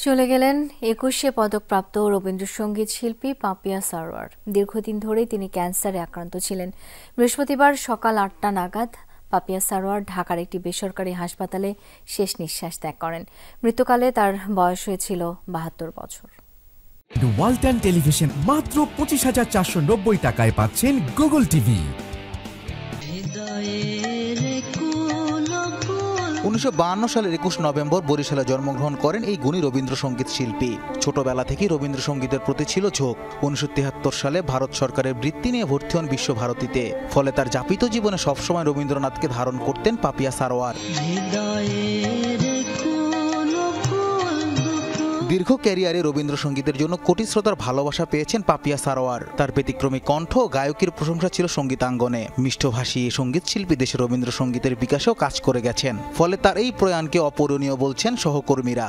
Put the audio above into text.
চলে গেলেন ২১শে পদকপ্রাপ্ত রবীন্দ্রসঙ্গীত শিল্পী পাপিয়া সারোয়ার। দীর্ঘদিন ধরেই তিনি ক্যান্সারে আক্রান্ত ছিলেন। বৃহস্পতিবার সকাল ৮টা নাগাদ পাপিয়া সারোয়ার ঢাকার একটি বেসরকারি হাসপাতালে শেষ নিঃশ্বাস ত্যাগ করেন। মৃত্যুকালে তার বয়স হয়েছিল ৭২ বছর। ওয়ালটন টেলিভিশন মাত্র ২৫,৪৯০ টাকায় পাচ্ছেন গুগল টিভি। ১৯৫২ সালের ২১ নভেম্বর বরিশালে জন্মগ্রহণ করেন এই গুণী রবীন্দ্রসঙ্গীত শিল্পী। ছোটবেলা থেকেই রবীন্দ্রসঙ্গীতের প্রতি ছিল ঝোঁক। ১৯৭৩ সালে ভারত সরকারের বৃত্তি নিয়ে ভর্তি হন বিশ্বভারতীতে। ফলে তার যাপিত জীবনে সবসময় রবীন্দ্রনাথকে ধারণ করতেন পাপিয়া সারোয়ার। দীর্ঘ ক্যারিয়ারে রবীন্দ্রসঙ্গীতের জন্য কোটি শ্রোতার ভালোবাসা পেয়েছেন পাপিয়া সারোয়ার। তার ব্যতিক্রমী কণ্ঠ ও গায়কের প্রশংসা ছিল সঙ্গীতাঙ্গনে। মিষ্টভাষী এই সঙ্গীত শিল্পী দেশের রবীন্দ্রসঙ্গীতের বিকাশেও কাজ করে গেছেন। ফলে তার এই প্রয়াণকে অপূরণীয় বলছেন সহকর্মীরা।